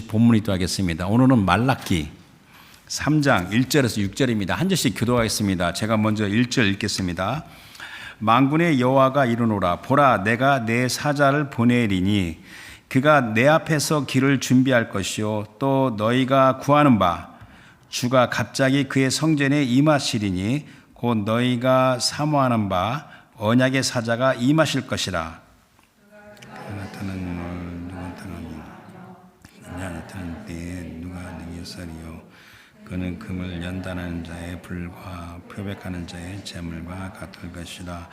본문이 또 하겠습니다. 오늘은 말라기 3장 1절에서 6절입니다. 한 절씩 교도하겠습니다. 제가 먼저 1절 읽겠습니다. 만군의 여호와가 이르노라. 보라, 내가 내 사자를 보내리니 그가 내 앞에서 길을 준비할 것이요 또 너희가 구하는 바 주가 갑자기 그의 성전에 임하시리니 곧 너희가 사모하는 바 언약의 사자가 임하실 것이라. 나타나는 때에 누가 능히 그는 금을 연단하는 자의 불과 표백하는 자의 재물과 같을 것이라.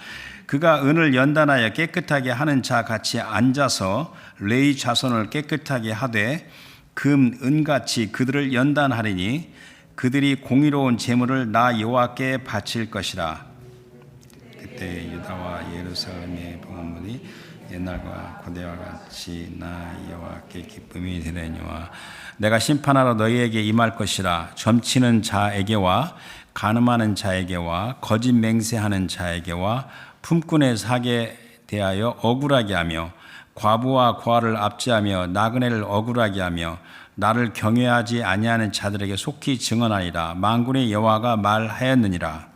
그가 은을 연단하여 깨끗하게 하는 자 같이 앉아서 레위 자손을 깨끗하게 하되 금, 은같이 그들을 연단하리니 그들이 공의로운 재물을 나 여호와께 바칠 것이라. 그때 유다와 예루살렘의 보물이 옛날과 고대와 같이 나 여호와께 기쁨이 되려니와 내가 심판하러 너희에게 임할 것이라. 점치는 자에게와 간음하는 자에게와 거짓 맹세하는 자에게와 품꾼의 사기에 대하여 억울하게 하며 과부와 고아를 압제하며 나그네를 억울하게 하며 나를 경외하지 아니하는 자들에게 속히 증언하리라. 만군의 여호와가 말하였느니라.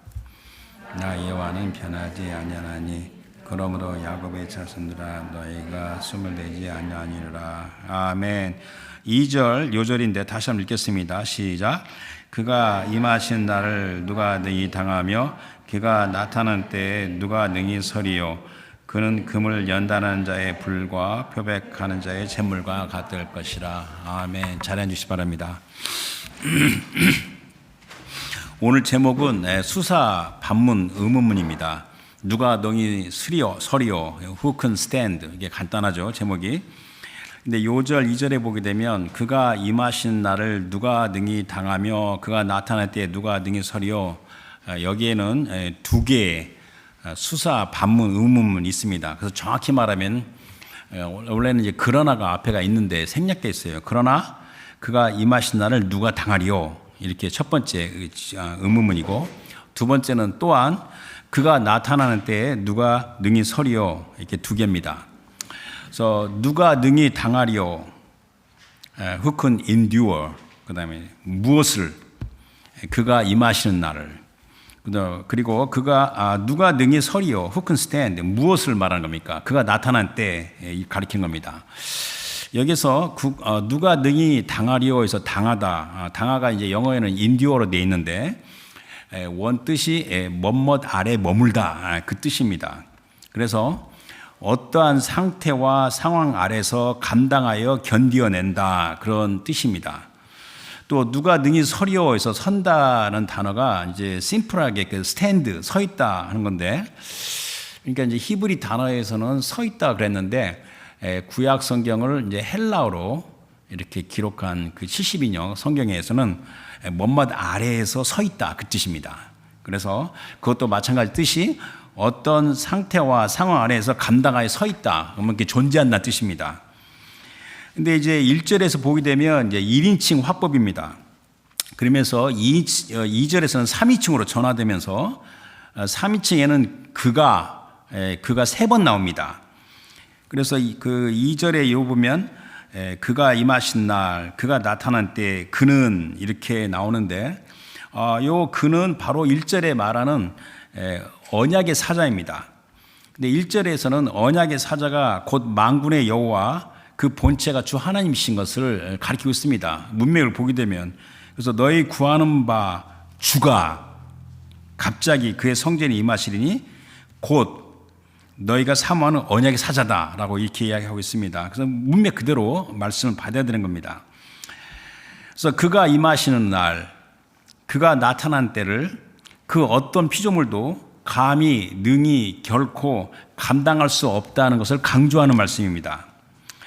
나 여호와는 변하지 아니하나니 그러므로 야곱의 자손들아 너희가 숨을 내지 아니하니라. 아멘. 2절 요절인데 다시 한번 읽겠습니다. 시작. 그가 임하신 날을 누가 능히 당하며 그가 나타난 때에 누가 능히 서리요. 그는 금을 연단하는 자의 불과 표백하는 자의 재물과 같을 것이라. 아멘. 잘 앉으시기 바랍니다. 오늘 제목은 수사 반문 의문문입니다. 누가 능히 서리요. Who can stand. 이게 간단하죠, 제목이. 근데 요절 2절에 보게 되면 그가 임하신 날을 누가 능히 당하며 그가 나타날 때 누가 능히 서리요. 여기에는 두 개의 수사 반문 의문문이 있습니다. 그래서 정확히 말하면 원래는 이제 그러나가 앞에가 있는데 생략되어 있어요. 그러나 그가 임하신 날을 누가 당하리요. 이렇게 첫 번째 의문문이고, 두 번째는 또한 그가 나타나는 때에 누가 능히 서리요. 이렇게 두 개입니다. 그래서 누가 능히 당하리요. Who can endure. 그 다음에 무엇을, 그가 임하시는 날을. 그리고 그가 누가 능히 서리요. Who can stand. 무엇을 말하는 겁니까? 그가 나타난 때 가리키는 겁니다. 여기서 누가 능히 당하리요에서 당하다. 당하가 이제 영어에는 endure로 되어 있는데 원 뜻이 뭐뭇 아래 머물다, 그 뜻입니다. 그래서 어떠한 상태와 상황 아래서 감당하여 견디어낸다, 그런 뜻입니다. 또 누가 능히 서리요에서 선다는 단어가 이제 심플하게 그 스탠드, 서 있다 하는 건데, 그러니까 이제 히브리 단어에서는 서 있다 그랬는데 구약 성경을 이제 헬라어로 이렇게 기록한 그 72년 성경에서는 먼맛 아래에서 서 있다, 그 뜻입니다. 그래서 그것도 마찬가지 뜻이 어떤 상태와 상황 아래에서 감당하여 서 있다, 그러면 이렇게 존재한다는 뜻입니다. 근데 이제 1절에서 보게 되면 이제 1인칭 화법입니다. 그러면서 2절에서는 3인칭으로 전화되면서 3인칭에는 그가 3번 나옵니다. 그래서 그 2절에 요 보면 그가 임하신 날, 그가 나타난 때, 그는 이렇게 나오는데, 요 그는 바로 1절에 말하는 언약의 사자입니다. 근데 1절에서는 언약의 사자가 곧 만군의 여호와, 그 본체가 주 하나님이신 것을 가리키고 있습니다. 문맥을 보게 되면. 그래서 너희 구하는 바 주가 갑자기 그의 성전에 임하시리니 곧 너희가 사모하는 언약의 사자다라고 이렇게 이야기하고 있습니다. 그래서 문맥 그대로 말씀을 받아야 되는 겁니다. 그래서 그가 임하시는 날, 그가 나타난 때를 그 어떤 피조물도 감히 능히 결코 감당할 수 없다는 것을 강조하는 말씀입니다.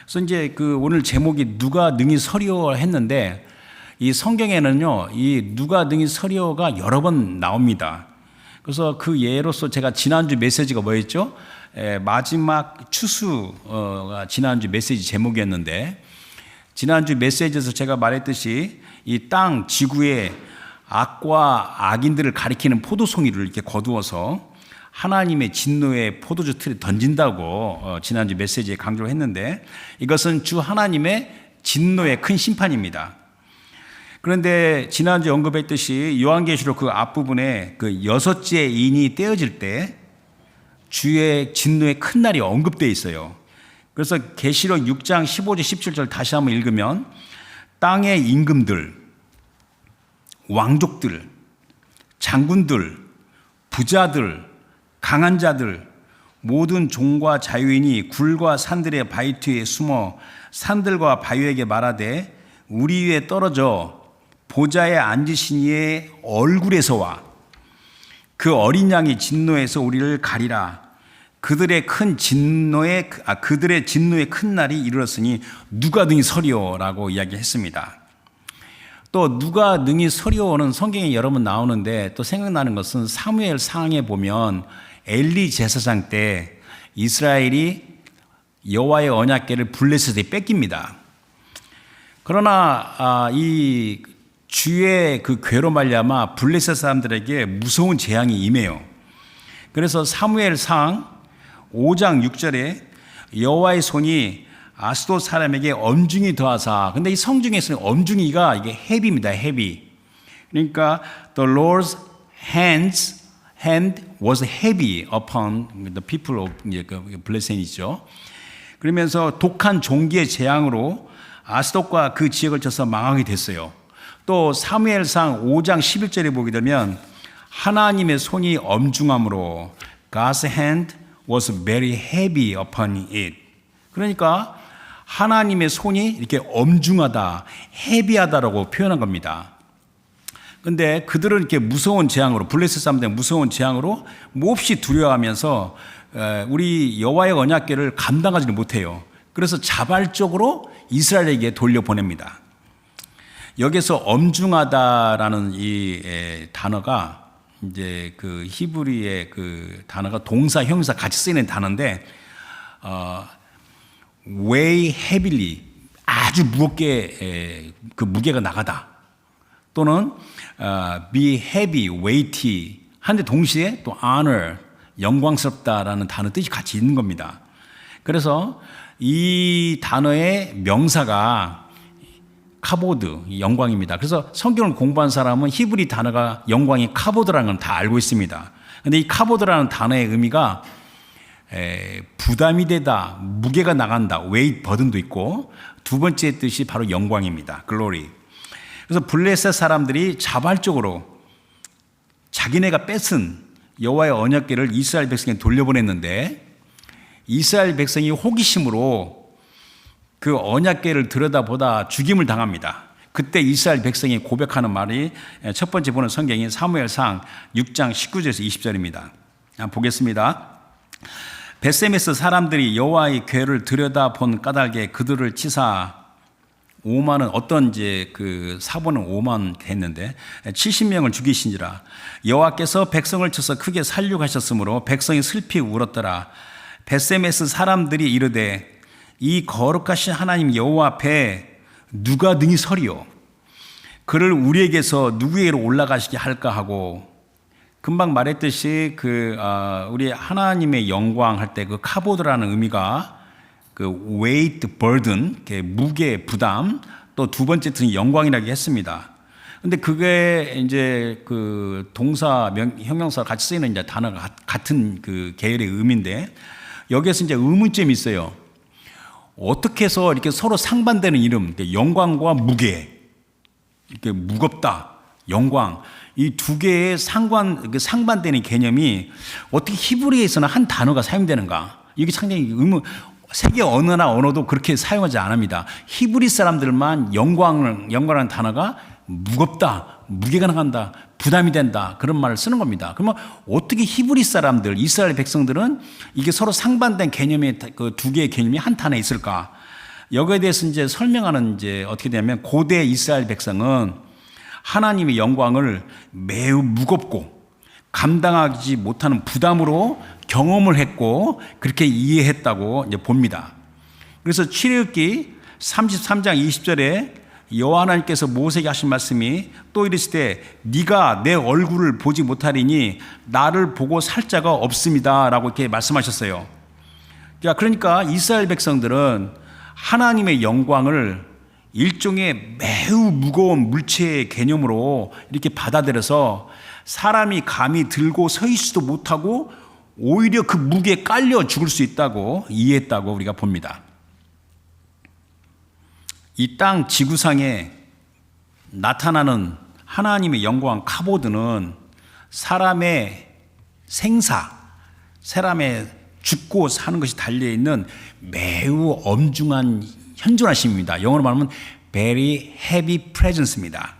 그래서 이제 그 오늘 제목이 누가 능히 서리요 했는데, 이 성경에는요, 이 누가 능히 서리요가 여러 번 나옵니다. 그래서 그 예로서 제가 지난주 메시지가 뭐였죠? 마지막 추수가 지난주 메시지 제목이었는데, 지난주 메시지에서 제가 말했듯이 이 땅 지구의 악과 악인들을 가리키는 포도송이를 이렇게 거두어서 하나님의 진노의 포도주 틀에 던진다고 지난주 메시지에 강조를 했는데, 이것은 주 하나님의 진노의 큰 심판입니다. 그런데 지난주 언급했듯이 요한계시록 그 앞부분에 그 여섯째 인이 떼어질 때 주의 진노의 큰 날이 언급되어 있어요. 그래서 계시록 6장 15절 17절 다시 한번 읽으면 땅의 임금들, 왕족들, 장군들, 부자들, 강한 자들, 모든 종과 자유인이 굴과 산들의 바위뒤에 숨어 산들과 바위에게 말하되 우리 위에 떨어져 보좌에 앉으신 이의 얼굴에서와 그 어린 양이 진노에서 우리를 가리라. 그들의 진노의 큰 날이 이르렀으니 누가 능히 서리오라고 이야기했습니다. 또 누가 능히 서리오는 성경에 여러 번 나오는데 또 생각나는 것은 사무엘 상에 보면 엘리 제사장 때 이스라엘이 여호와의 언약궤를 블레셋에 뺏깁니다. 그러나 이 주의 그 궤로 말미암아 블레셋 사람들에게 무서운 재앙이 임해요. 그래서 사무엘상 5장 6절에 여호와의 손이 아스돗 사람에게 엄중히 더하사, 근데 이 성중에서는 엄중히가 이게 헤비입니다. 헤비. 그러니까 the Lord's hand was heavy upon the people of 블레셋이죠. 그러면서 독한 종기의 재앙으로 아스돗과 그 지역을 쳐서 망하게 됐어요. 또 사무엘상 5장 11절에 보게 되면 하나님의 손이 엄중함으로 God's hand was very heavy upon it. 그러니까 하나님의 손이 이렇게 엄중하다, 헤비하다라고 표현한 겁니다. 근데 그들은 이렇게 무서운 재앙으로, 블레셋 사람들 무서운 재앙으로 몹시 두려워하면서 우리 여호와의 언약궤를 감당하지를 못해요. 그래서 자발적으로 이스라엘에게 돌려보냅니다. 여기서 엄중하다라는 이 단어가 이제 그 히브리의 그 단어가 동사, 형사 같이 쓰이는 단어인데, weigh heavily, 아주 무겁게 그 무게가 나가다, 또는 be heavy, weighty 한데 동시에 또 honor, 영광스럽다라는 단어 뜻이 같이 있는 겁니다. 그래서 이 단어의 명사가 카보드, 영광입니다. 그래서 성경을 공부한 사람은 히브리 단어가 영광이 카보드라는 건 다 알고 있습니다. 그런데 이 카보드라는 단어의 의미가 부담이 되다, 무게가 나간다, 웨이트 버든도 있고, 두 번째 뜻이 바로 영광입니다. 글로리. 그래서 블레셋 사람들이 자발적으로 자기네가 뺏은 여호와의 언약궤를 이스라엘 백성에 돌려보냈는데, 이스라엘 백성이 호기심으로 그 언약궤를 들여다보다 죽임을 당합니다. 그때 이스라엘 백성이 고백하는 말이 첫 번째 보는 성경인 사무엘상 6장 19절에서 20절입니다. 보겠습니다. 벳세메스 사람들이 여호와의 궤를 들여다본 까닭에 그들을 치사 5만은 어떤 이제 그 사본은 5만 했는데 70명을 죽이신지라. 여호와께서 백성을 쳐서 크게 살육하셨으므로 백성이 슬피 울었더라. 벳세메스 사람들이 이르되 이 거룩하신 하나님 여호와 앞에 누가 능히 서리요? 그를 우리에게서 누구에게로 올라가시게 할까 하고, 금방 말했듯이 우리 하나님의 영광 할 때 그 카보드라는 의미가 그 weight, burden, 무게, 부담, 또 두 번째 뜻은 영광이라고 했습니다. 근데 그게 이제 그 동사, 형용사 같이 쓰이는 이제 단어가 같은 그 계열의 의미인데, 여기에서 이제 의문점이 있어요. 어떻게 해서 이렇게 서로 상반되는 이름, 영광과 무게, 이렇게 무겁다, 영광, 이 두 개의 상반되는 개념이 어떻게 히브리에서는 한 단어가 사용되는가? 이게 상당히 세계 언어나 언어도 그렇게 사용하지 않습니다. 히브리 사람들만 영광이라는 단어가 무겁다, 무게가 나간다, 부담이 된다, 그런 말을 쓰는 겁니다. 그러면 어떻게 히브리 사람들, 이스라엘 백성들은 이게 서로 상반된 개념의 그 두 개의 개념이 한 단어에 있을까? 여기에 대해서 이제 설명하는 이제 어떻게 되냐면, 고대 이스라엘 백성은 하나님의 영광을 매우 무겁고 감당하지 못하는 부담으로 경험을 했고 그렇게 이해했다고 이제 봅니다. 그래서 출애굽기 33장 20절에 여호와 하나님께서 모세에게 하신 말씀이 또 이르시되 네가 내 얼굴을 보지 못하리니 나를 보고 살 자가 없습니다 라고 이렇게 말씀하셨어요. 그러니까 이스라엘 백성들은 하나님의 영광을 일종의 매우 무거운 물체의 개념으로 이렇게 받아들여서 사람이 감히 들고 서 있지도 못하고 오히려 그 무게에 깔려 죽을 수 있다고 이해했다고 우리가 봅니다. 이 땅 지구상에 나타나는 하나님의 영광 카보드는 사람의 생사, 사람의 죽고 사는 것이 달려있는 매우 엄중한 현존하심입니다. 영어로 말하면 very heavy presence입니다.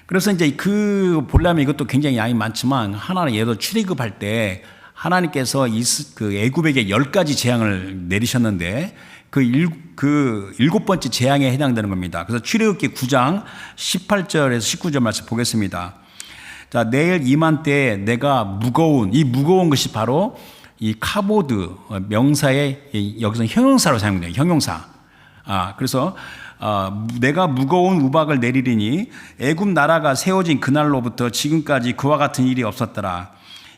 그래서 이제 그 보려면 이것도 굉장히 양이 많지만 하나는 예도 출애굽할 때 하나님께서 그 애굽에게 10가지 재앙을 내리셨는데 그 7번째 재앙에 해당되는 겁니다. 그래서 출애굽기 9장 18절에서 19절 말씀 보겠습니다. 자, 내일 이맘때 내가 이 무거운 것이 바로 이 카보드 명사의 여기서 형용사로 사용돼요. 형용사. 그래서 내가 무거운 우박을 내리리니 애굽 나라가 세워진 그날로부터 지금까지 그와 같은 일이 없었더라.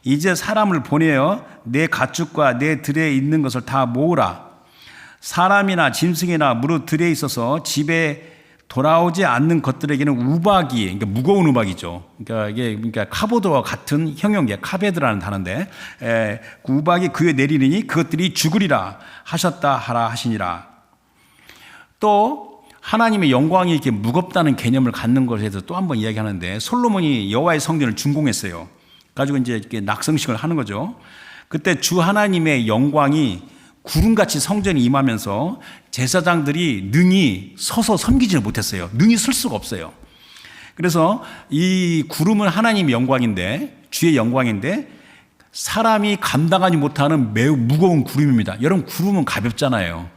이제 사람을 보내어 내 가축과 내 들에 있는 것을 다 모으라. 사람이나 짐승이나 무릇 들에 있어서 집에 돌아오지 않는 것들에게는 우박이, 그러니까 무거운 우박이죠. 그러니까 카보드와 같은 형용계, 카베드라는 단어인데, 그 우박이 그에 내리니 그것들이 죽으리라 하셨다 하라 하시니라. 또 하나님의 영광이 이렇게 무겁다는 개념을 갖는 것에 대해서 또 한 번 이야기하는데, 솔로몬이 여호와의 성전을 준공했어요. 가지고 이제 이렇게 낙성식을 하는 거죠. 그때 주 하나님의 영광이 구름같이 성전에 임하면서 제사장들이 능히 서서 섬기지를 못했어요. 능히 설 수가 없어요. 그래서 이 구름은 하나님의 영광인데, 주의 영광인데 사람이 감당하지 못하는 매우 무거운 구름입니다. 여러분, 구름은 가볍잖아요.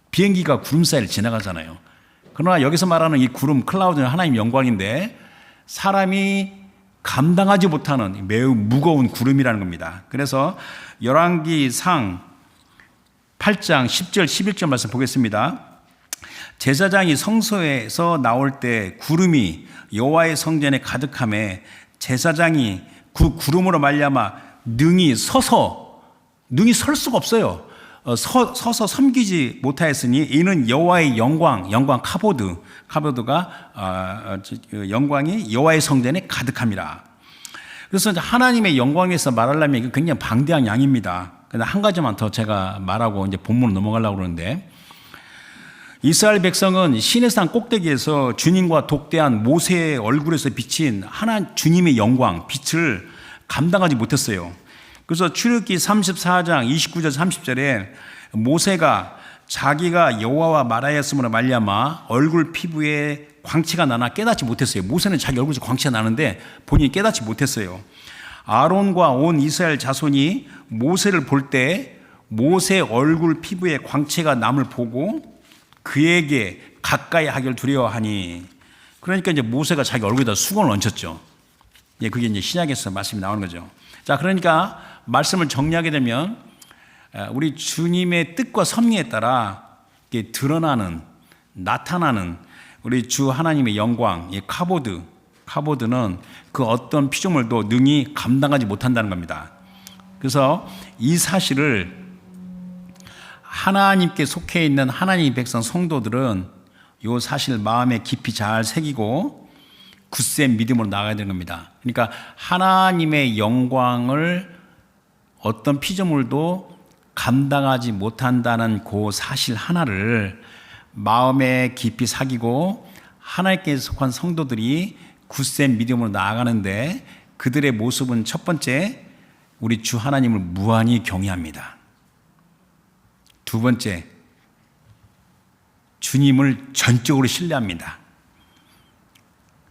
비행기가 구름 사이를 지나가잖아요. 그러나 여기서 말하는 이 구름, 클라우드는 하나님의 영광인데 사람이 감당하지 못하는 매우 무거운 구름이라는 겁니다. 그래서 열왕기상 8장 10절 11절 말씀 보겠습니다. 제사장이 성소에서 나올 때 구름이 여호와의 성전에 가득하매 제사장이 그 구름으로 말미암아 능히 설 수가 없어요. 서서 섬기지 못하였으니 이는 여호와의 영광 카보드가 영광이 여호와의 성전에 가득함이라. 그래서 하나님의 영광에서 말하려면 굉장히 방대한 양입니다. 근데 한 가지만 더 제가 말하고 이제 본문으로 넘어가려고 그러는데, 이스라엘 백성은 시내산 꼭대기에서 주님과 독대한 모세의 얼굴에서 비친 주님의 영광, 빛을 감당하지 못했어요. 그래서 출애굽기 34장 29절 30절에 모세가 자기가 여호와와 말하였음으로 말미암아 얼굴 피부에 광채가 나나 깨닫지 못했어요. 모세는 자기 얼굴에서 광채가 나는데 본인이 깨닫지 못했어요. 아론과 온 이스라엘 자손이 모세를 볼 때 모세 얼굴 피부에 광채가 남을 보고 그에게 가까이 하기를 두려워하니, 그러니까 이제 모세가 자기 얼굴에다 수건을 얹혔죠. 그게 이제 신약에서 말씀이 나오는 거죠. 자, 그러니까 말씀을 정리하게 되면 우리 주님의 뜻과 섭리에 따라 드러나는, 나타나는 우리 주 하나님의 영광, 이 카보드는 그 어떤 피조물도 능히 감당하지 못한다는 겁니다. 그래서 이 사실을 하나님께 속해 있는 하나님의 백성 성도들은 이 사실을 마음에 깊이 잘 새기고 굳센 믿음으로 나가야 되는 겁니다. 그러니까 하나님의 영광을 어떤 피조물도 감당하지 못한다는 그 사실 하나를 마음에 깊이 새기고 하나님께 속한 성도들이 굳센 믿음으로 나아가는데, 그들의 모습은 첫 번째, 우리 주 하나님을 무한히 경외합니다. 두 번째, 주님을 전적으로 신뢰합니다.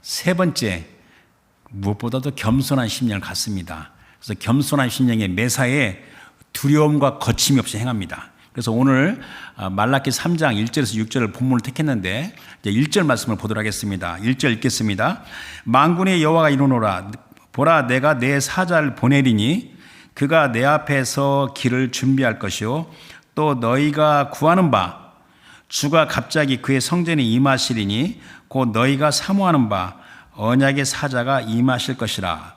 세 번째, 무엇보다도 겸손한 심령을 갖습니다. 그래서 겸손한 심령의 매사에 두려움과 거침이 없이 행합니다. 그래서 오늘 말라기 3장 1절에서 6절을 본문을 택했는데 이제 1절 말씀을 보도록 하겠습니다. 1절 읽겠습니다. 만군의 여호와가 이르노라, 보라 내가 내 사자를 보내리니 그가 내 앞에서 길을 준비할 것이요 또 너희가 구하는 바 주가 갑자기 그의 성전에 임하시리니 곧 너희가 사모하는 바 언약의 사자가 임하실 것이라.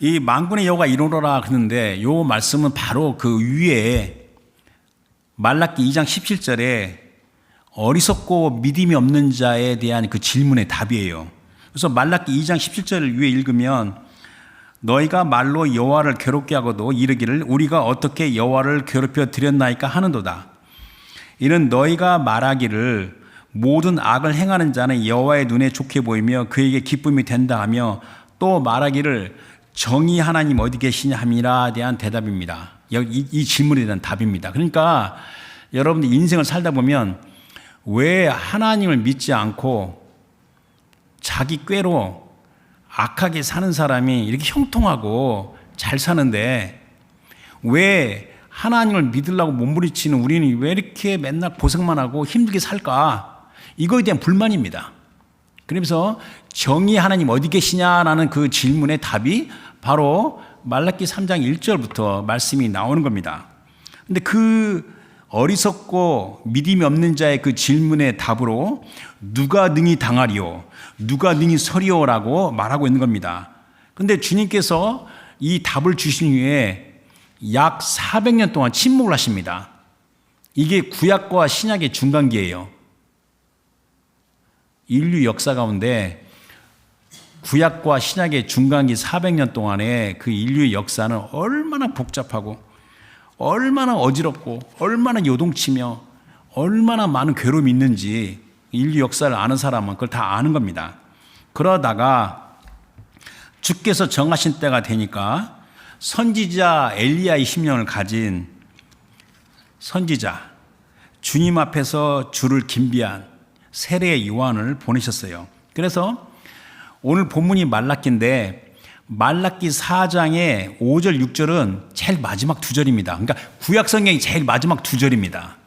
이 만군의 여호와가 이르노라 그러는데 이 말씀은 바로 그 위에 말라기 2장 17절에 어리석고 믿음이 없는 자에 대한 그 질문의 답이에요. 그래서 말라기 2장 17절을 위에 읽으면 너희가 말로 여호와를 괴롭게 하고도 이르기를 우리가 어떻게 여호와를 괴롭혀 드렸나이까 하는도다. 이는 너희가 말하기를 모든 악을 행하는 자는 여호와의 눈에 좋게 보이며 그에게 기쁨이 된다 하며 또 말하기를 정의 하나님 어디 계시냐 함이라 대한 대답입니다. 이 질문에 대한 답입니다. 그러니까 여러분들 인생을 살다 보면 왜 하나님을 믿지 않고 자기 꾀로 악하게 사는 사람이 이렇게 형통하고 잘 사는데 왜 하나님을 믿으려고 몸부림치는 우리는 왜 이렇게 맨날 고생만 하고 힘들게 살까? 이거에 대한 불만입니다. 그러면서 정의 하나님 어디 계시냐라는 그 질문의 답이 바로 말라기 3장 1절부터 말씀이 나오는 겁니다. 근데 그 어리석고 믿음이 없는 자의 그 질문의 답으로 누가 능히 당하리요? 누가 능히 서리요라고 말하고 있는 겁니다. 근데 주님께서 이 답을 주신 후에 약 400년 동안 침묵을 하십니다. 이게 구약과 신약의 중간기예요. 인류 역사 가운데 구약과 신약의 중간기 400년 동안의 그 인류의 역사는 얼마나 복잡하고 얼마나 어지럽고 얼마나 요동치며 얼마나 많은 괴로움이 있는지 인류 역사를 아는 사람은 그걸 다 아는 겁니다. 그러다가 주께서 정하신 때가 되니까 선지자 엘리야의 심령을 가진 선지자, 주님 앞에서 주를 겸비한 세례의 요한을 보내셨어요. 그래서 오늘 본문이 말라기인데 말라기 4장의 5절, 6절은 제일 마지막 두 절입니다. 그러니까 구약 성경이 제일 마지막 두 절입니다.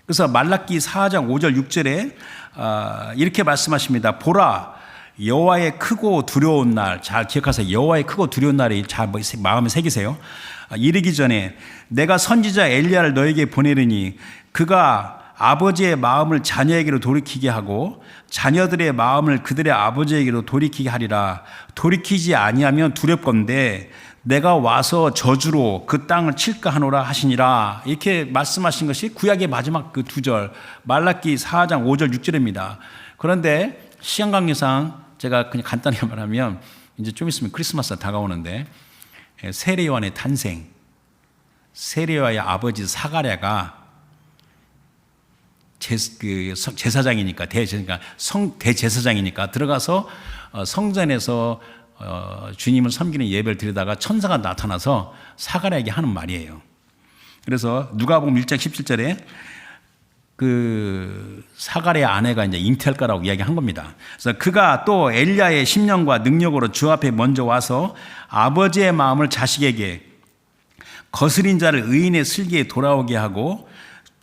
그래서 말라기 4장 5절, 6절에 이렇게 말씀하십니다. 보라, 여호와의 크고 두려운 날, 잘 기억하세요. 여호와의 크고 두려운 날이 잘 마음에 새기세요. 이르기 전에 내가 선지자 엘리야를 너에게 보내리니 그가 아버지의 마음을 자녀에게로 돌이키게 하고 자녀들의 마음을 그들의 아버지에게로 돌이키게 하리라. 돌이키지 아니하면 두렵건대 내가 와서 저주로 그 땅을 칠까 하노라 하시니라. 이렇게 말씀하신 것이 구약의 마지막 그 두 절 말라기 4장 5절 6절입니다. 그런데 시간 관계상 제가 그냥 간단하게 말하면 이제 좀 있으면 크리스마스가 다가오는데 세례 요한의 탄생, 세례 요한의 아버지 사가랴가 제사장이니까 대제사장이니까 들어가서 성전에서 주님을 섬기는 예배를 드리다가 천사가 나타나서 사가랴에게 하는 말이에요. 그래서 누가복음 1장 17절에 그 사가랴의 아내가 이제 잉태할 거라고 이야기한 겁니다. 그래서 그가 또 엘리야의 심령과 능력으로 주 앞에 먼저 와서 아버지의 마음을 자식에게 거스린 자를 의인의 슬기에 돌아오게 하고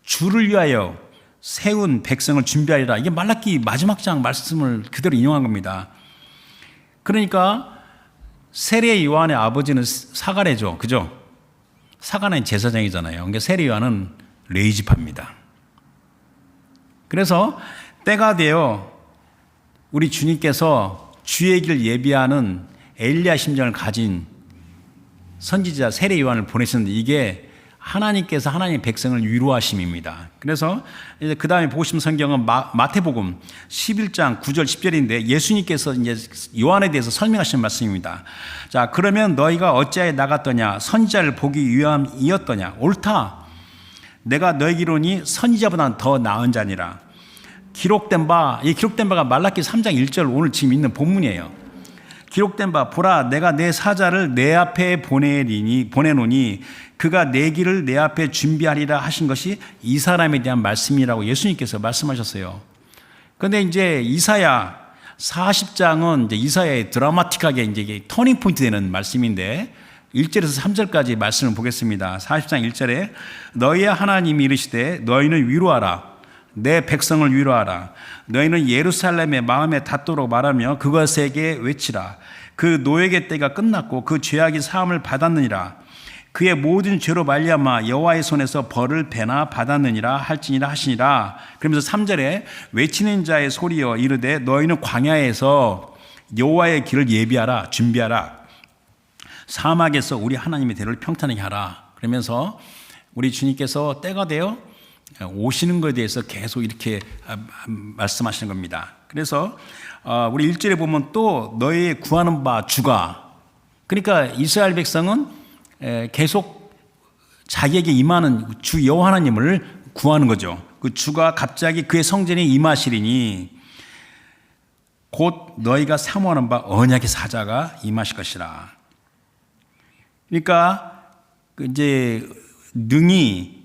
주를 위하여 세운 백성을 준비하리라. 이게 말라기 마지막 장 말씀을 그대로 인용한 겁니다. 그러니까 세례 요한의 아버지는 사가랴죠. 그죠? 사가랴는 제사장이잖아요. 그러니까 세례 요한은 레위지파입니다. 그래서 때가 되어 우리 주님께서 주의 길 예비하는 엘리야 심정을 가진 선지자 세례 요한을 보내셨는데 이게 하나님께서 하나님의 백성을 위로하심입니다. 그래서 이제 그 다음에 보고 싶은 성경은 마태복음 11장 9절 10절인데 예수님께서 이제 요한에 대해서 설명하시는 말씀입니다. 자, 그러면 너희가 어찌하여 나갔더냐? 선지자를 보기 위함이었더냐? 옳다. 내가 너희기로니 선지자보다 더 나은 자니라. 기록된 바가 말라기 3장 1절 오늘 지금 있는 본문이에요. 기록된 바 보라 내가 내 사자를 내 앞에 보내노니 그가 내 길을 내 앞에 준비하리라 하신 것이 이 사람에 대한 말씀이라고 예수님께서 말씀하셨어요. 그런데 이제 이사야 40장은 이제 이사야의 드라마틱하게 이제 터닝 포인트 되는 말씀인데 1절에서 3절까지 말씀을 보겠습니다. 40장 1절에 너희의 하나님이 이르시되 너희는 위로하라. 내 백성을 위로하라. 너희는 예루살렘의 마음에 닿도록 말하며 그것에게 외치라. 그 노예의 때가 끝났고 그 죄악이 사함을 받았느니라. 그의 모든 죄로 말미암아 여호와의 손에서 벌을 배나 받았느니라 할지니라 하시니라. 그러면서 3절에 외치는 자의 소리여 이르되 너희는 광야에서 여호와의 길을 예비하라 준비하라. 사막에서 우리 하나님의 대로를 평탄하게 하라. 그러면서 우리 주님께서 때가 되어 오시는 것에 대해서 계속 이렇게 말씀하시는 겁니다. 그래서 우리 1절에 보면 또 너희 구하는 바 주가, 그러니까 이스라엘 백성은 계속 자기에게 임하는 주 여호와 하나님을 구하는 거죠. 그 주가 갑자기 그의 성전에 임하시리니 곧 너희가 사모하는 바 언약의 사자가 임하실 것이라. 그러니까 이제 능히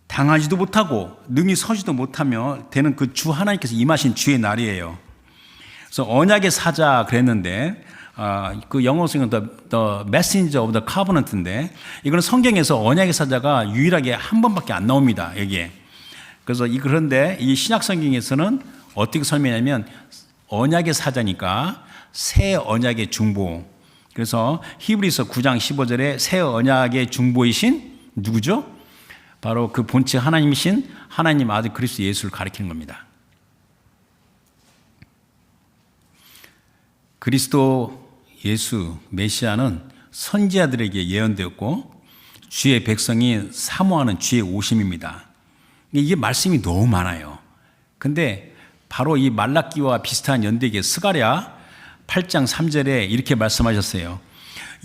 당하지도 못하고 능히 서지도 못하며 되는 그 주 하나님께서 임하신 주의 날이에요. 그래서 언약의 사자 그랬는데 그 영어 성경은 the messenger of the covenant인데 이거는 성경에서 언약의 사자가 유일하게 한 번밖에 안 나옵니다. 여기에. 그래서 그런데 이 신약 성경에서는 어떻게 설명하냐면 언약의 사자니까 새 언약의 중보. 그래서 히브리서 9장 15절에 새 언약의 중보이신 누구죠? 바로 그 본체 하나님이신 하나님 아들 그리스도 예수를 가리키는 겁니다. 그리스도 예수 메시아는 선지자들에게 예언되었고 주의 백성이 사모하는 주의 오심입니다. 이게 말씀이 너무 많아요. 근데 바로 이 말라기와 비슷한 연대기의 스가랴 8장 3절에 이렇게 말씀하셨어요.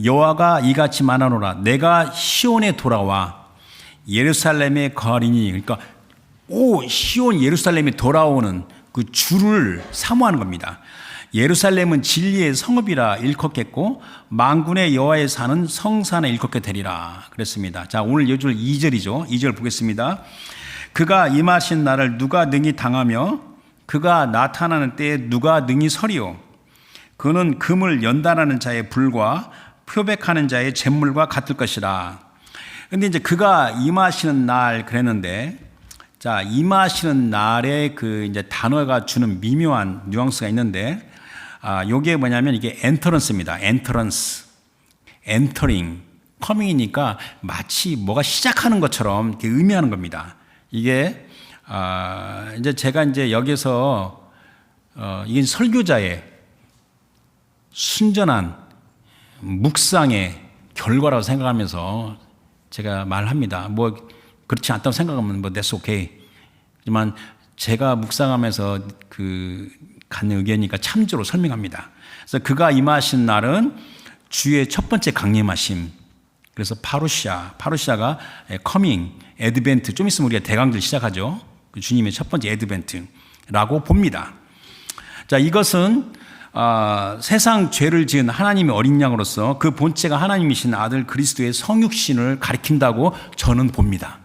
여호와가 이같이 말하노라. 내가 시온에 돌아와 예루살렘에 거하리니. 그러니까 시온 예루살렘에 돌아오는 그 주를 사모하는 겁니다. 예루살렘은 진리의 성읍이라 일컫겠고 만군의 여호와의 산은 성산에 일컫게 되리라 그랬습니다. 자, 오늘 요절 2절이죠. 2절 보겠습니다. 그가 임하신 날을 누가 능히 당하며 그가 나타나는 때에 누가 능히 서리요. 그는 금을 연단하는 자의 불과 표백하는 자의 잿물과 같을 것이라. 근데 이제 그가 임하시는 날 그랬는데, 자, 임하시는 날에 그 이제 단어가 주는 미묘한 뉘앙스가 있는데, 요게 뭐냐면 이게 엔터런스입니다. 엔터런스. 엔터링. 커밍이니까 마치 뭐가 시작하는 것처럼 이렇게 의미하는 겁니다. 이게, 이제 제가 이제 여기서, 이게 설교자의 순전한 묵상의 결과라고 생각하면서 제가 말합니다. 뭐 그렇지 않다고 생각하면 뭐 that's okay. 하지만 제가 묵상하면서 그 갖는 의견이니까 참조로 설명합니다. 그래서 그가 임하신 날은 주의 첫 번째 강림하심. 그래서 파루시아가 커밍, 애드벤트. 좀 있으면 우리가 대강절 시작하죠. 주님의 첫 번째 애드벤트라고 봅니다. 자, 이것은 세상 죄를 지은 하나님의 어린 양으로서 그 본체가 하나님이신 아들 그리스도의 성육신을 가리킨다고 저는 봅니다.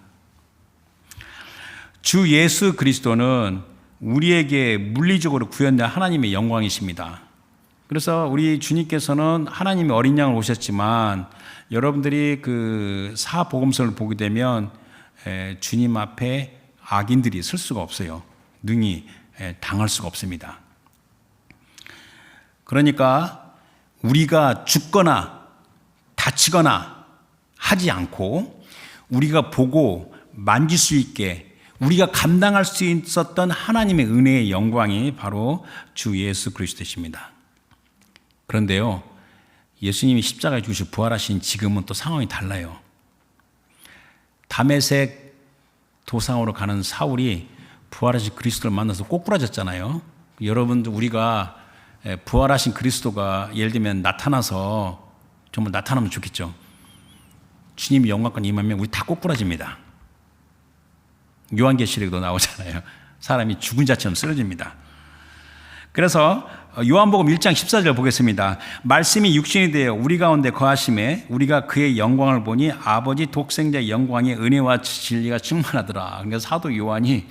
주 예수 그리스도는 우리에게 물리적으로 구현된 하나님의 영광이십니다. 그래서 우리 주님께서는 하나님의 어린 양을 오셨지만 여러분들이 그 사복음서를 보게 되면 주님 앞에 악인들이 설 수가 없어요. 능히 당할 수가 없습니다. 그러니까 우리가 죽거나 다치거나 하지 않고 우리가 보고 만질 수 있게 우리가 감당할 수 있었던 하나님의 은혜의 영광이 바로 주 예수 그리스도십니다. 그런데요, 예수님이 십자가에 죽으시고 부활하신 지금은 또 상황이 달라요. 다메섹 도상으로 가는 사울이 부활하신 그리스도를 만나서 꼬꾸라졌잖아요. 여러분도 우리가 부활하신 그리스도가 예를 들면 나타나서 정말 나타나면 좋겠죠. 주님이 영광권 임하면 우리 다 꼬꾸라집니다. 요한계시록에도 나오잖아요. 사람이 죽은 자처럼 쓰러집니다. 그래서 요한복음 1장 14절 보겠습니다. 말씀이 육신이 되어 우리 가운데 거하심에 우리가 그의 영광을 보니 아버지 독생자의 영광에 은혜와 진리가 충만하더라. 그러니까 사도 요한이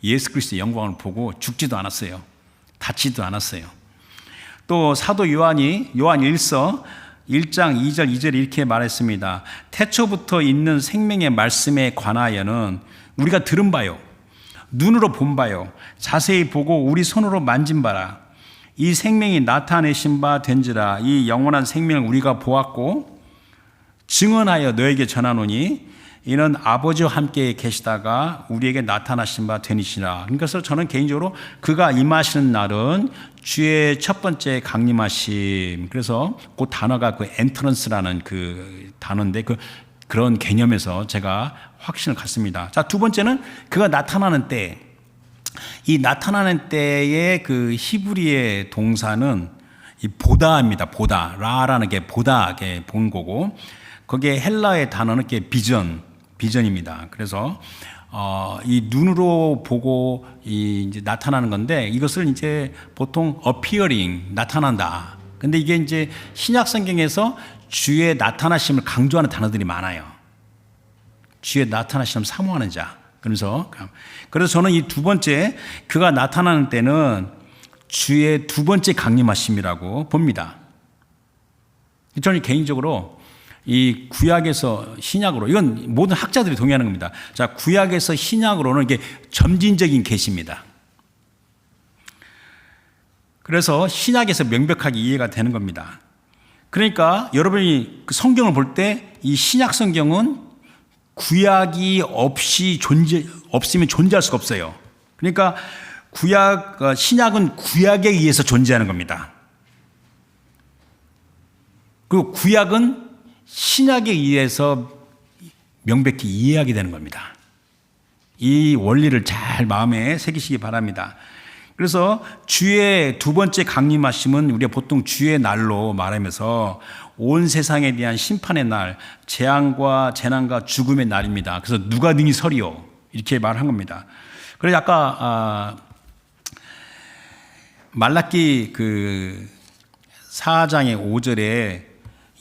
예수 그리스도의 영광을 보고 죽지도 않았어요. 다치지도 않았어요. 또 사도 요한이 요한 1서 1장 2절 2절에 이렇게 말했습니다. 태초부터 있는 생명의 말씀에 관하여는 우리가 들은 바요, 눈으로 본 바요, 자세히 보고 우리 손으로 만진 바라. 이 생명이 나타내신 바 된지라. 이 영원한 생명을 우리가 보았고 증언하여 너에게 전하노니 이는 아버지와 함께 계시다가 우리에게 나타나신 바 되니시라. 그래서 저는 개인적으로 그가 임하시는 날은 주의 첫 번째 강림하심. 그래서 그 단어가 그 엔트런스라는 그 단어인데 그 그런 개념에서 제가 확신을 갖습니다. 자, 두 번째는 그가 나타나는 때. 이 나타나는 때의 그 히브리의 동사는 이 보다입니다. 보다. 라라는 게 보다, 게 본 거고, 거기에 헬라의 단어는 게 비전입니다. 그래서 이 눈으로 보고 이제 나타나는 건데, 이것을 이제 보통 appearing, 나타난다. 근데 이게 이제 신약 성경에서 주의 나타나심을 강조하는 단어들이 많아요. 주의 나타나심을 사모하는 자. 그래서 저는 이 두 번째, 그가 나타나는 때는 주의 두 번째 강림하심이라고 봅니다. 저는 개인적으로 이 구약에서 신약으로, 이건 모든 학자들이 동의하는 겁니다. 자, 구약에서 신약으로는 이게 점진적인 계시입니다. 그래서 신약에서 명백하게 이해가 되는 겁니다. 그러니까 여러분이 그 성경을 볼 때 이 신약 성경은 구약이 없으면 존재할 수가 없어요. 그러니까 신약은 구약에 의해서 존재하는 겁니다. 그리고 구약은 신약에 의해서 명백히 이해하게 되는 겁니다. 이 원리를 잘 마음에 새기시기 바랍니다. 그래서 주의 두 번째 강림하심은 우리가 보통 주의 날로 말하면서 온 세상에 대한 심판의 날, 재앙과 재난과 죽음의 날입니다. 그래서 누가 능히 서리요? 이렇게 말한 겁니다. 그래서 아까 말라기 그 4장의 5절에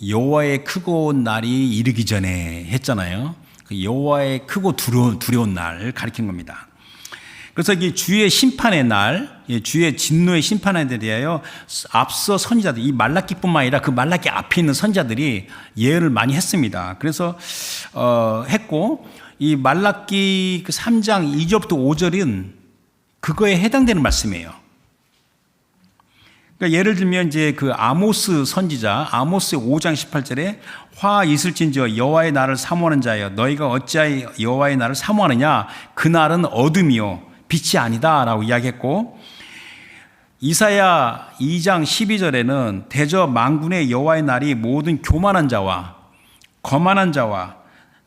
여호와의 크고 온 날이 이르기 전에 했잖아요. 그 여호와의 크고 두려운 날을 가리키는 겁니다. 그래서 이 주의 심판의 날, 주의 진노의 심판에 대하여 앞서 선지자들, 이 말라기뿐만 아니라 그 말라기 앞에 있는 선지자들이 예언을 많이 했습니다. 그래서 했고, 이 말라기 3장 2절부터 5절은 그거에 해당되는 말씀이에요. 그러니까 예를 들면 이제 그 아모스 선지자, 아모스의 5장 18절에 화 있을진저 여호와의 날을 사모하는 자여 너희가 어찌하여 여호와의 날을 사모하느냐? 그 날은 어둠이요 빛이 아니다 라고 이야기했고, 이사야 2장 12절에는 대저 만군의 여호와의 날이 모든 교만한 자와 거만한 자와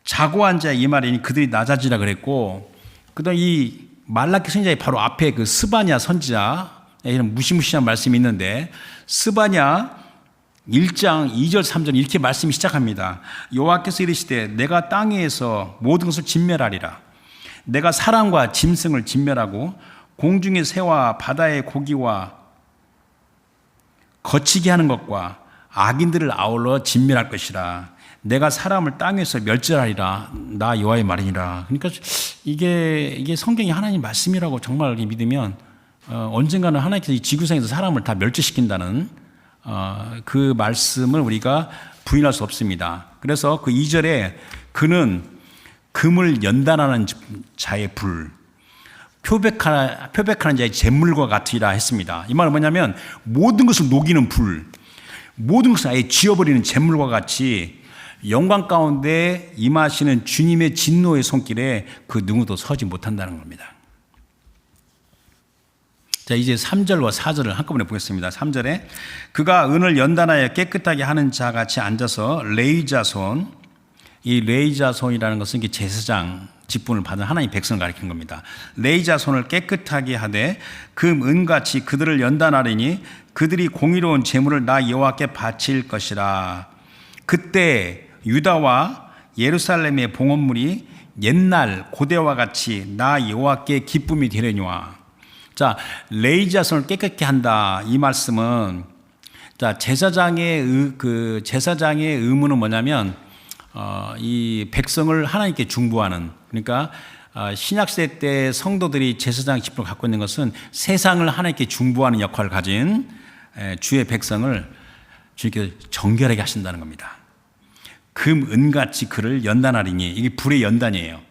자고한 자의 이 말이니 그들이 낮아지라 그랬고, 그다음 이 말라기 선지자의 바로 앞에 그 스바냐 선지자, 이런 무시무시한 말씀이 있는데, 스바냐 1장 2절 3절 이렇게 말씀이 시작합니다. 여호와께서 이르시되 내가 땅에서 모든 것을 진멸하리라. 내가 사람과 짐승을 진멸하고 공중의 새와 바다의 고기와 거치게 하는 것과 악인들을 아울러 진멸할 것이라. 내가 사람을 땅에서 멸절하리라. 나 여호와의 말이니라. 그러니까 이게 성경이 하나님 말씀이라고 정말 믿으면 언젠가는 하나님께서 이 지구상에서 사람을 다 멸절시킨다는 그 말씀을 우리가 부인할 수 없습니다. 그래서 그 2절에 그는 금을 연단하는 자의 불, 표백하는 자의 재물과 같으리라 했습니다. 이 말은 뭐냐면 모든 것을 녹이는 불, 모든 것을 아예 지워버리는 재물과 같이 영광 가운데 임하시는 주님의 진노의 손길에 그 누구도 서지 못한다는 겁니다. 자, 이제 3절과 4절을 한꺼번에 보겠습니다. 3절에 그가 은을 연단하여 깨끗하게 하는 자같이 앉아서 레위자손, 이 레위자손이라는 것은 제사장 직분을 받은 하나님의 백성을 가리키는 겁니다. 레위자손을 깨끗하게 하되 금, 은같이 그들을 연단하리니 그들이 공의로운 제물을 나 여호와께 바칠 것이라. 그때 유다와 예루살렘의 봉헌물이 옛날 고대와 같이 나 여호와께 기쁨이 되려니와. 자, 레위자손을 깨끗게 한다. 이 말씀은 자, 제사장의 의무는 뭐냐면 이 백성을 하나님께 중보하는, 그러니까 신약시대 때 성도들이 제사장 직분을 갖고 있는 것은 세상을 하나님께 중보하는 역할을 가진 주의 백성을 주님께서 정결하게 하신다는 겁니다. 금, 은같이 그를 연단하리니, 이게 불의 연단이에요.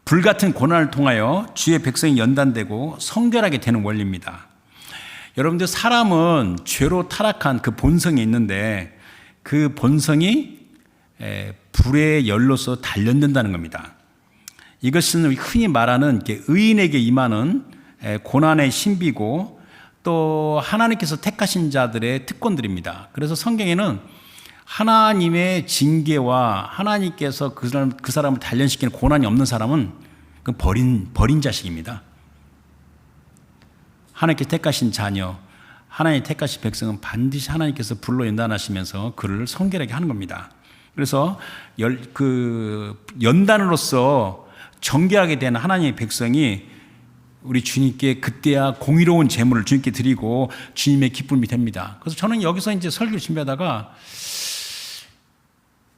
불같은 고난을 통하여 주의 백성이 연단되고 성결하게 되는 원리입니다. 여러분들, 사람은 죄로 타락한 그 본성이 있는데 그 본성이 불의 열로서 단련된다는 겁니다. 이것은 흔히 말하는 의인에게 임하는 고난의 신비고 또 하나님께서 택하신 자들의 특권들입니다. 그래서 성경에는 하나님의 징계와 하나님께서 그 사람을 단련시키는 고난이 없는 사람은 그 버린 자식입니다. 하나님께 택하신 자녀, 하나님 택하신 백성은 반드시 하나님께서 불로 연단하시면서 그를 성결하게 하는 겁니다. 그래서 연단으로서 정결하게 된 하나님의 백성이 우리 주님께 그때야 공의로운 제물을 주님께 드리고 주님의 기쁨이 됩니다. 그래서 저는 여기서 이제 설교를 준비하다가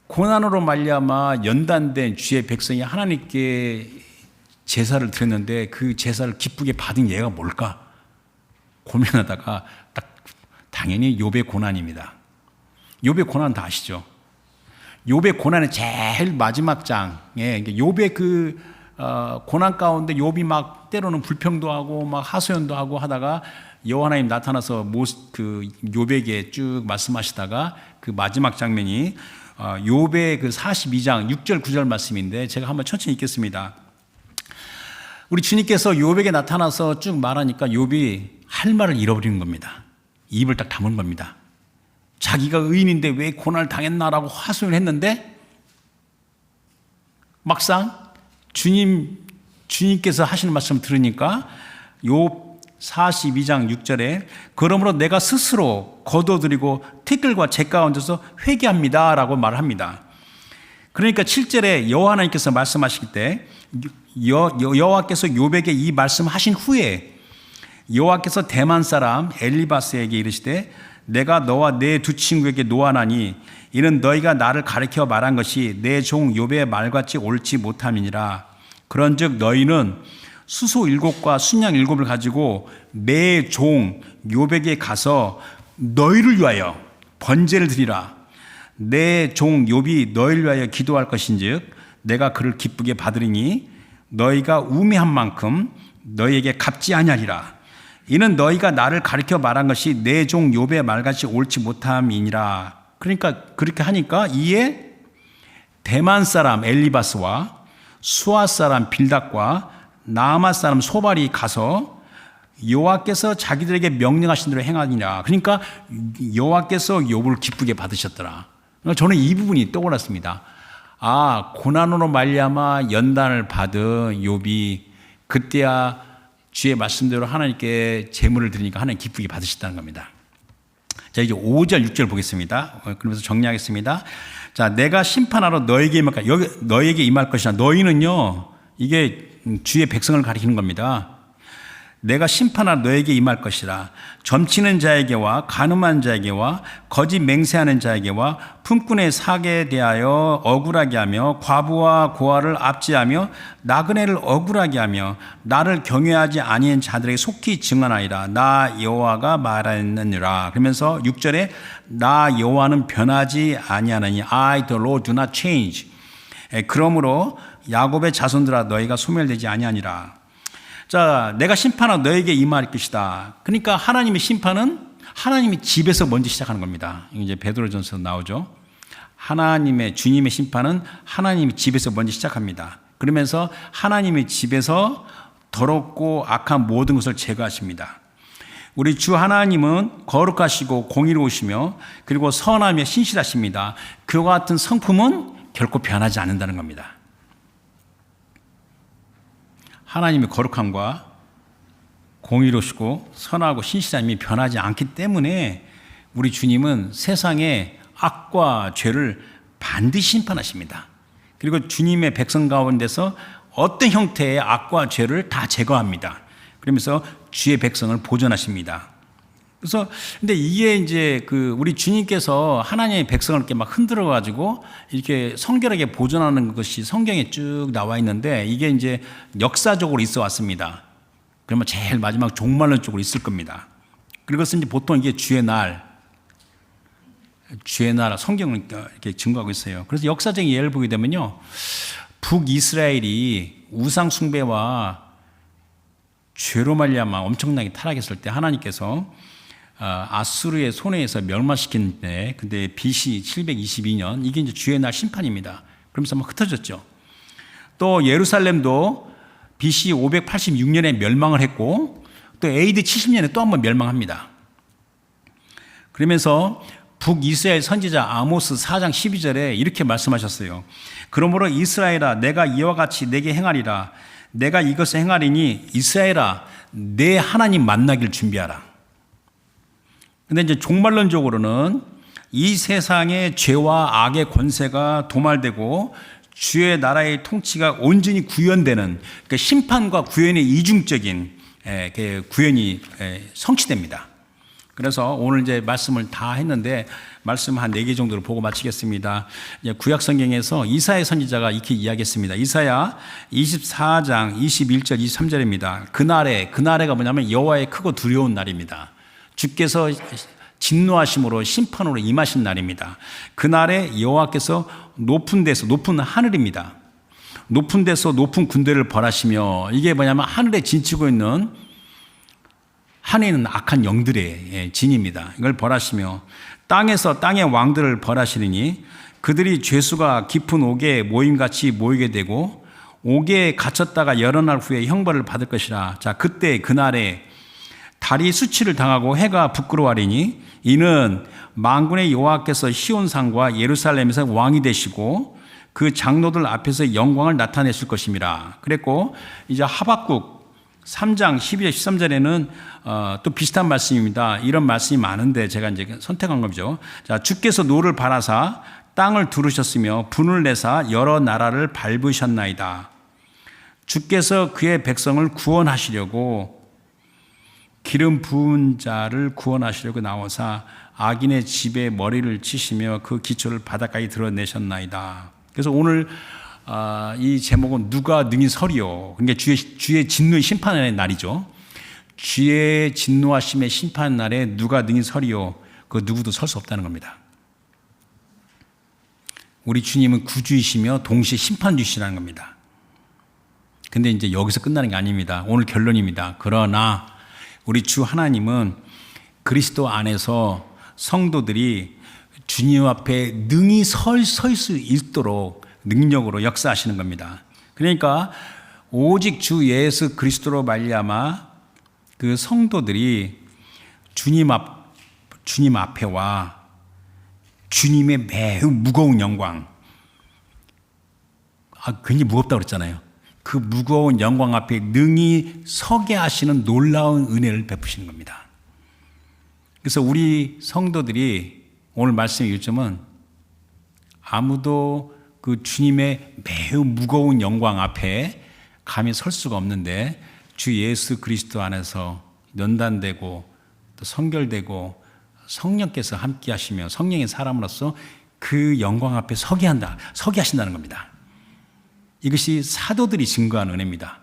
고난으로 말미암아 연단된 주의 백성이 하나님께 제사를 드렸는데 그 제사를 기쁘게 받은 예가 뭘까 고민하다가 딱 당연히 욥의 고난입니다. 욥의 고난 다 아시죠? 욥의 고난의 제일 마지막 장에 욥의 고난 가운데 욥이 막 때로는 불평도 하고 막 하소연도 하고 하다가 여호와 하나님 나타나서 욥에게 쭉 말씀하시다가 그 마지막 장면이 욥의 그 42장 6절 9절 말씀인데 제가 한번 천천히 읽겠습니다. 우리 주님께서 욥에게 나타나서 쭉 말하니까 욥이 할 말을 잃어버리는 겁니다. 입을 딱 다문 겁니다. 자기가 의인인데 왜 고난을 당했나라고 하소연을 했는데 막상 주님께서 하시는 말씀을 들으니까 욥 42장 6절에 그러므로 내가 스스로 거둬들이고 티끌과 재 가운데서 회개합니다 라고 말합니다. 그러니까 7절에 여호와 하나님께서 말씀하실 때 여호와께서 욥에게 이 말씀하신 후에 여호와께서 대만 사람 엘리바스에게 이르시되 내가 너와 내 두 친구에게 노하나니 이는 너희가 나를 가리켜 말한 것이 내 종 욥의 말같이 옳지 못함이니라. 그런즉 너희는 수소 7과 순양 7을 가지고 내 종 욥에게 가서 너희를 위하여 번제를 드리라. 내 종 욥이 너희를 위하여 기도할 것인즉 내가 그를 기쁘게 받으리니 너희가 우매한 만큼 너희에게 갚지 아니하리라. 이는 너희가 나를 가리켜 말한 것이 내 종 욥의 말같이 옳지 못함이니라. 그러니까 그렇게 하니까 이에 대만 사람 엘리바스와 수아 사람 빌닷과 나아마 사람 소발이 가서 여호와께서 자기들에게 명령하신 대로 행하니라. 그러니까 여호와께서 욥을 기쁘게 받으셨더라. 저는 이 부분이 떠올랐습니다. 고난으로 말미암아 연단을 받은 욥이 그때야 주의 말씀대로 하나님께 제물을 드리니까 하나님 기쁘게 받으셨다는 겁니다. 자, 이제 5절 6절 보겠습니다. 그러면서 정리하겠습니다. 자, 내가 심판하러 너에게 임할 것이나 너희는요, 이게 주의 백성을 가리키는 겁니다. 내가 심판하러 너에게 임할 것이라. 점치는 자에게와 간음한 자에게와 거짓 맹세하는 자에게와 품꾼의 사기에 대하여 억울하게 하며 과부와 고아를 압제하며 나그네를 억울하게 하며 나를 경외하지 아니한 자들에게 속히 증언하리라. 나 여호와가 말하느니라. 그러면서 6절에 나 여호와는 변하지 아니하느니 I the Lord do not change. 그러므로 야곱의 자손들아 너희가 소멸되지 아니하니라. 자, 내가 심판하러 너에게 임할 것이다. 그러니까 하나님의 심판은 하나님이 집에서 먼저 시작하는 겁니다. 이제 베드로전서 나오죠. 주님의 심판은 하나님이 집에서 먼저 시작합니다. 그러면서 하나님의 집에서 더럽고 악한 모든 것을 제거하십니다. 우리 주 하나님은 거룩하시고 공의로우시며 그리고 선하며 신실하십니다. 그와 같은 성품은 결코 변하지 않는다는 겁니다. 하나님의 거룩함과 공의로우시고 선하고 신실함이 변하지 않기 때문에 우리 주님은 세상의 악과 죄를 반드시 심판하십니다. 그리고 주님의 백성 가운데서 어떤 형태의 악과 죄를 다 제거합니다. 그러면서 주의 백성을 보존하십니다. 그래서 근데 이게 이제 우리 주님께서 하나님의 백성을 이렇게 막 흔들어 가지고 이렇게 성결하게 보존하는 것이 성경에 쭉 나와 있는데 이게 이제 역사적으로 있어 왔습니다. 그러면 제일 마지막 종말론 쪽으로 있을 겁니다. 그것은 이제 보통 이게 주의 날 성경을 이렇게 증거하고 있어요. 그래서 역사적인 예를 보게 되면요, 북이스라엘이 우상 숭배와 죄로 말미암아 엄청나게 타락했을 때 하나님께서 아수르의 손에서 멸망시켰는데, 근데 BC 722년 이게 이제 주의 날 심판입니다. 그러면서 막 흩어졌죠. 또 예루살렘도 BC 586년에 멸망을 했고 또 AD 70년에 또 한 번 멸망합니다. 그러면서 북이스라엘 선지자 아모스 4장 12절에 이렇게 말씀하셨어요. 그러므로 이스라엘아 내가 이와 같이 내게 행하리라. 내가 이것을 행하리니 이스라엘아 내 하나님 만나길 준비하라. 근데 이제 종말론적으로는 이 세상의 죄와 악의 권세가 도말되고 주의 나라의 통치가 온전히 구현되는, 그러니까 심판과 구현의 이중적인 구현이 성취됩니다. 그래서 오늘 이제 말씀을 다 했는데 말씀 한 4개 정도를 보고 마치겠습니다. 구약 성경에서 이사야 선지자가 이렇게 이야기했습니다. 이사야 24장 21절 23절입니다. 그날에가 뭐냐면 여호와의 크고 두려운 날입니다. 주께서 진노하심으로 심판으로 임하신 날입니다. 그날에 여호와께서 높은 데서, 높은 하늘입니다. 높은 데서 높은 군대를 벌하시며, 이게 뭐냐면 하늘에 진치고 있는, 하늘에 있는 악한 영들의 진입니다. 이걸 벌하시며 땅에서 땅의 왕들을 벌하시리니 그들이 죄수가 깊은 옥에 모임같이 모이게 되고 옥에 갇혔다가 여러 날 후에 형벌을 받을 것이라. 자, 그때 그날에 달이 수치를 당하고 해가 부끄러워하리니 이는 만군의 여호와께서 시온산과 예루살렘에서 왕이 되시고 그 장로들 앞에서 영광을 나타내실 것임이라. 그랬고 이제 하박국 3장 12절 13절에는 또 비슷한 말씀입니다. 이런 말씀이 많은데 제가 이제 선택한 거죠. 자, 주께서 노를 바라사 땅을 두르셨으며 분을 내사 여러 나라를 밟으셨나이다. 주께서 그의 백성을 구원하시려고 기름 부은 자를 구원하시려고 나와사 악인의 집에 머리를 치시며 그 기초를 바닷가에 드러내셨나이다. 그래서 오늘 이 제목은 누가 능히 서리요. 그러니까 주의 진노의 심판의 날이죠. 주의 진노하심의 심판 날에 누가 능히 서리요. 그 누구도 설 수 없다는 겁니다. 우리 주님은 구주이시며 동시에 심판주시라는 겁니다. 근데 이제 여기서 끝나는 게 아닙니다. 오늘 결론입니다. 그러나 우리 주 하나님은 그리스도 안에서 성도들이 주님 앞에 능히 설 수 있도록 능력으로 역사하시는 겁니다. 그러니까 오직 주 예수 그리스도로 말미암아 그 성도들이 주님 앞에와 주님의 매우 무거운 영광, 굉장히 무겁다고 그랬잖아요. 그 무거운 영광 앞에 능히 서게 하시는 놀라운 은혜를 베푸시는 겁니다. 그래서 우리 성도들이 오늘 말씀의 요점은 아무도 그 주님의 매우 무거운 영광 앞에 감히 설 수가 없는데 주 예수 그리스도 안에서 연단되고 또 성결되고 성령께서 함께 하시며 성령의 사람으로서 그 영광 앞에 서게 하신다는 겁니다. 이것이 사도들이 증거한 은혜입니다.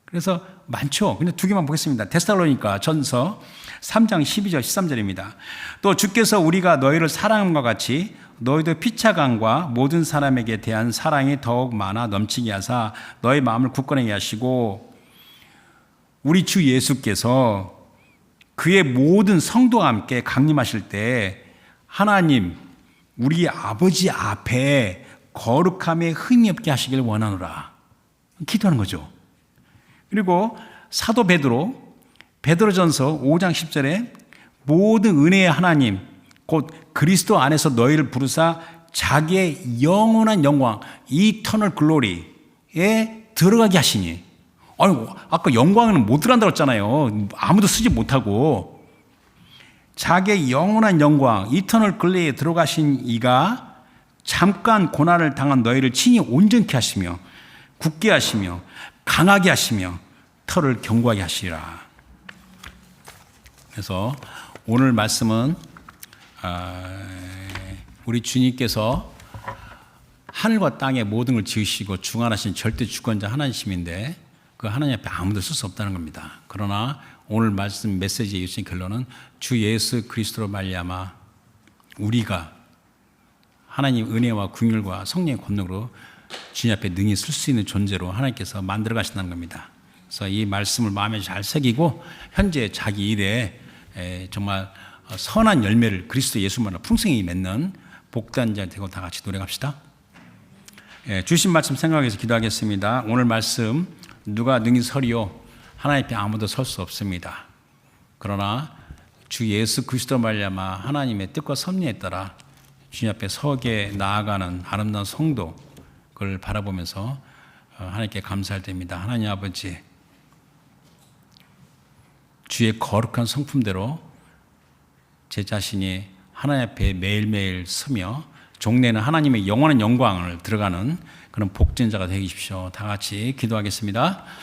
그래서 많죠. 근데 2개만 보겠습니다. 데살로니가 전서 3장 12절 13절입니다. 또 주께서 우리가 너희를 사랑함과 같이 너희도 피차간과 모든 사람에게 대한 사랑이 더욱 많아 넘치게 하사 너희 마음을 굳건하게 하시고 우리 주 예수께서 그의 모든 성도와 함께 강림하실 때 하나님 우리 아버지 앞에 거룩함에 흠이 없게 하시길 원하노라. 기도하는 거죠. 그리고 사도 베드로전서 5장 10절에 모든 은혜의 하나님 곧 그리스도 안에서 너희를 부르사 자기의 영원한 영광 이터널 글로리에 들어가게 하시니. 아까 영광에는 못 들어간다고 했잖아요. 아무도 쓰지 못하고. 자기의 영원한 영광 이터널 글로리에 들어가신 이가 잠깐 고난을 당한 너희를 친히 온전케 하시며 굳게 하시며 강하게 하시며 털을 견고하게 하시리라. 그래서 오늘 말씀은 우리 주님께서 하늘과 땅의 모든 걸 지으시고 주관하신 절대 주권자 하나님이신데 그 하나님 앞에 아무도 쓸 수 없다는 겁니다. 그러나 오늘 말씀 메시지의 유신 결론은 주 예수 그리스도로 말미암아 우리가 하나님 은혜와 긍휼과 성령의 권능으로 주님 앞에 능히 쓸 수 있는 존재로 하나님께서 만들어 가신다는 겁니다. 그래서 이 말씀을 마음에 잘 새기고 현재 자기 일에 정말 선한 열매를 그리스도 예수만으로 풍성히 맺는 복된 자 되고 다 같이 노래합시다. 주신 말씀 생각해서 기도하겠습니다. 오늘 말씀 누가 능히 서리요 하나님 앞에 아무도 설 수 없습니다. 그러나 주 예수 그리스도 말미암아 하나님의 뜻과 섭리에 따라 주님 앞에 서게 나아가는 아름다운 성도 그걸 바라보면서 하나님께 감사할 때입니다. 하나님 아버지, 주의 거룩한 성품대로 제 자신이 하나님 앞에 매일매일 서며 종래는 하나님의 영원한 영광을 들어가는 그런 복전자가 되게 해주십시오. 다 같이 기도하겠습니다.